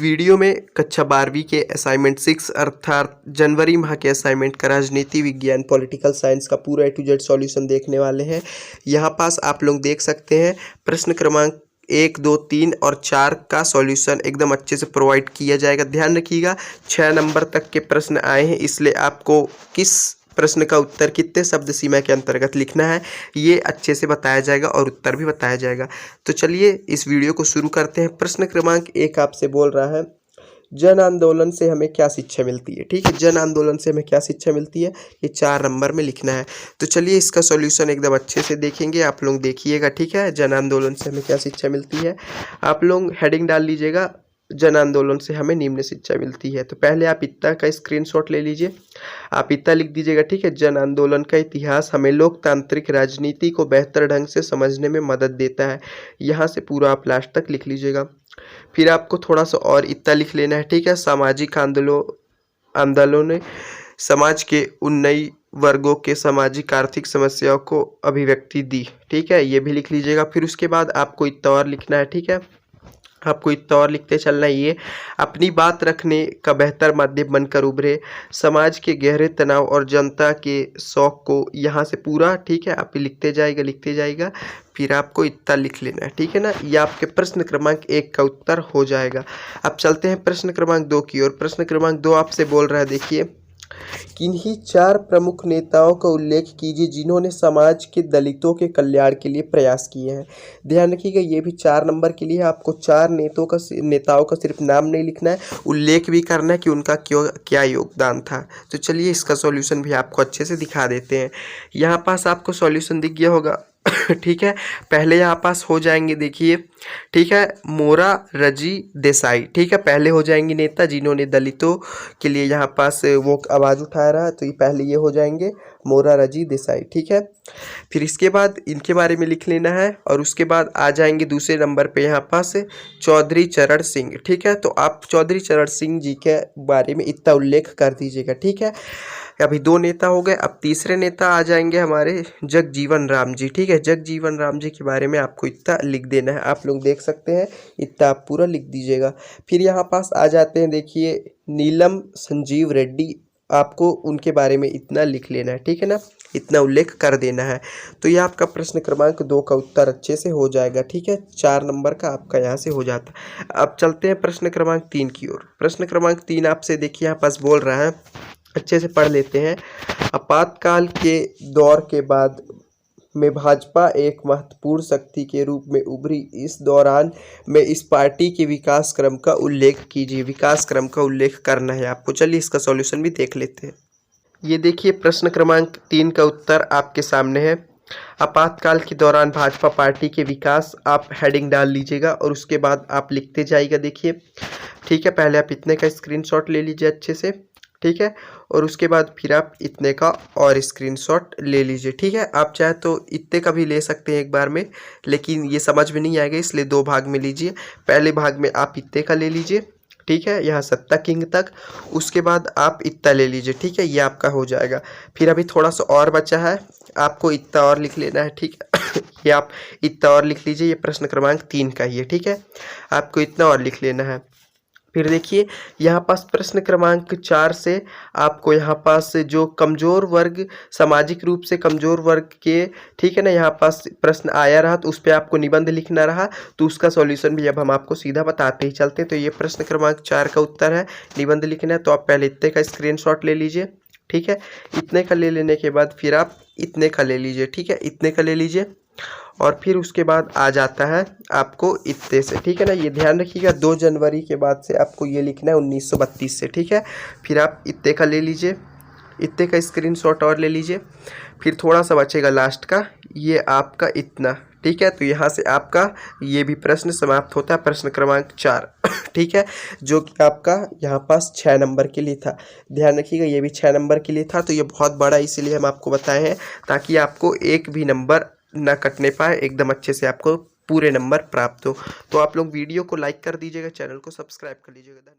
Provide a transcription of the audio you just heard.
Video में कक्षा 12वीं के असाइनमेंट 6 अर्थात जनवरी माह के असाइनमेंट का राजनीति विज्ञान पॉलिटिकल साइंस का पूरा A to Z सॉल्यूशन देखने वाले हैं। यहाँ पास आप लोग देख सकते हैं प्रश्न क्रमांक 1, 2, 3 और 4 का सॉल्यूशन एकदम अच्छे से प्रोवाइड किया जाएगा। ध्यान रखिएगा 6 नंबर तक के प्रश्न आए हैं, इसलिए आपको किस प्रश्न का उत्तर कितने शब्द सीमा के अंतर्गत लिखना है ये अच्छे से बताया जाएगा और उत्तर भी बताया जाएगा। तो चलिए इस वीडियो को शुरू करते हैं। प्रश्न क्रमांक 1 आपसे बोल रहा है जन आंदोलन से हमें क्या शिक्षा मिलती है। ठीक है, जन आंदोलन से हमें क्या शिक्षा मिलती है ये 4 नंबर में लिखना है। तो चलिए इसका सॉल्यूशन एकदम अच्छे से देखेंगे, आप लोग देखिएगा। ठीक है, जन आंदोलन से हमें क्या शिक्षा मिलती है, आप लोग हेडिंग डाल लीजिएगा जन आंदोलन से हमें निम्न शिक्षा मिलती है। तो पहले आप इतना का स्क्रीनशॉट ले लीजिए, आप इतना लिख दीजिएगा। ठीक है, जन आंदोलन का इतिहास हमें लोकतांत्रिक राजनीति को बेहतर ढंग से समझने में मदद देता है। यहाँ से पूरा आप लास्ट तक लिख लीजिएगा। फिर आपको थोड़ा सा और इतना लिख लेना है। ठीक है, सामाजिक आंदोलन ने समाज के उन नई वर्गों के सामाजिक आर्थिक समस्याओं को अभिव्यक्ति दी। ठीक है, ये भी लिख लीजिएगा। फिर उसके बाद आपको इतना और लिखना है। ठीक है, आपको इतना और लिखते चलना है। ये अपनी बात रखने का बेहतर माध्यम बनकर उभरे, समाज के गहरे तनाव और जनता के शौक को यहाँ से पूरा, ठीक है, आप लिखते जाएगा। फिर आपको इतना लिख लेना है। ठीक है ना, ये आपके प्रश्न क्रमांक 1 का उत्तर हो जाएगा। अब चलते हैं प्रश्न क्रमांक 2 की ओर। प्रश्न क्रमांक 2 आपसे बोल रहा है, देखिए किन्हीं 4 प्रमुख नेताओं का उल्लेख कीजिए जिन्होंने समाज के दलितों के कल्याण के लिए प्रयास किए हैं। ध्यान रखिएगा ये भी 4 नंबर के लिए है। आपको 4 नेताओं का सिर्फ नाम नहीं लिखना है, उल्लेख भी करना है कि उनका क्या योगदान था। तो चलिए इसका सॉल्यूशन भी आपको अच्छे से दिखा देते हैं। यहाँ पास आपको सॉल्यूशन दिख गया होगा। ठीक है, पहले यहाँ पास हो जाएंगे, देखिए। ठीक है, मोरारजी देसाई। ठीक है, पहले हो जाएंगे नेता जिन्होंने दलितों के लिए यहाँ पास वो आवाज़ उठाया रहा, तो ये पहले ये हो जाएंगे मोरारजी देसाई। ठीक है, फिर इसके बाद इनके बारे में लिख लेना है और उसके बाद आ जाएंगे दूसरे नंबर पे यहाँ पास चौधरी चरण सिंह। ठीक है, तो आप चौधरी चरण सिंह जी के बारे में इतना उल्लेख कर दीजिएगा। ठीक है, अभी 2 नेता हो गए। अब तीसरे नेता आ जाएंगे हमारे जगजीवन राम जी। ठीक है, जगजीवन राम जी के बारे में आपको इतना लिख देना है, आप लोग देख सकते हैं, इतना आप पूरा लिख दीजिएगा। फिर यहाँ पास आ जाते हैं, देखिए नीलम संजीव रेड्डी, आपको उनके बारे में इतना लिख लेना है। ठीक है ना, इतना उल्लेख कर देना है। तो ये आपका प्रश्न क्रमांक 2 का उत्तर अच्छे से हो जाएगा। ठीक है, 4 नंबर का आपका यहाँ से हो जाता है। अब चलते हैं प्रश्न क्रमांक 3 की ओर। प्रश्न क्रमांक 3 आपसे देखिए यहाँ पास बोल रहा है, अच्छे से पढ़ लेते हैं। आपातकाल के दौर के बाद में भाजपा एक महत्वपूर्ण शक्ति के रूप में उभरी। इस दौरान में इस पार्टी के विकास क्रम का उल्लेख कीजिए। विकास क्रम का उल्लेख करना है आपको। चलिए इसका सॉल्यूशन भी देख लेते हैं। ये देखिए प्रश्न क्रमांक 3 का उत्तर आपके सामने है। आपातकाल के दौरान भाजपा पार्टी के विकास, आप हेडिंग डाल लीजिएगा और उसके बाद आप लिखते जाइएगा। देखिए, ठीक है, पहले आप इतने का स्क्रीनशॉट ले लीजिए अच्छे से। ठीक है, और उसके बाद फिर आप इतने का और स्क्रीनशॉट ले लीजिए। ठीक है, आप चाहे तो इतने का भी ले सकते हैं एक बार में, लेकिन ये समझ में नहीं आएगा, इसलिए 2 भाग में लीजिए। पहले भाग में आप इतने का ले लीजिए। ठीक है, यहाँ 7 किंग तक, उसके बाद आप इतना ले लीजिए। ठीक है, ये आपका हो जाएगा। फिर अभी थोड़ा सा और बचा है, आपको इतना और लिख लेना है। ठीक है, ये आप इतना और लिख लीजिए, ये प्रश्न क्रमांक 3 का ही है। ठीक है, आपको इतना और लिख लेना है। फिर देखिए यहाँ पास प्रश्न क्रमांक 4 से आपको यहाँ पास जो कमज़ोर वर्ग, सामाजिक रूप से कमज़ोर वर्ग के, ठीक है ना, यहाँ पास प्रश्न आया रहा तो उस पर आपको निबंध लिखना रहा, तो उसका सॉल्यूशन भी अब हम आपको सीधा बताते ही चलते हैं। तो ये प्रश्न क्रमांक 4 का उत्तर है, निबंध लिखना है। तो आप पहले इतने का स्क्रीनशॉट ले लीजिए। ठीक है, इतने का ले लेने के बाद फिर आप इतने का ले लीजिए। ठीक है, इतने का ले लीजिए और फिर उसके बाद आ जाता है आपको इतने से। ठीक है ना, ये ध्यान रखिएगा 2 जनवरी के बाद से आपको ये लिखना है 1932 से। ठीक है, फिर आप इतने का ले लीजिए, इतने का स्क्रीनशॉट और ले लीजिए। फिर थोड़ा सा बचेगा लास्ट का, ये आपका इतना। ठीक है, तो यहाँ से आपका ये भी प्रश्न समाप्त होता है, प्रश्न क्रमांक 4। ठीक है, जो कि आपका यहाँ पास 6 नंबर के लिए था। ध्यान रखिएगा ये भी 6 नंबर के लिए था, तो ये बहुत बड़ा इसीलिए हम आपको बताए हैं ताकि आपको एक भी नंबर ना कटने पाए, एकदम अच्छे से आपको पूरे नंबर प्राप्त हो। तो आप लोग वीडियो को लाइक कर दीजिएगा, चैनल को सब्सक्राइब कर लीजिएगा।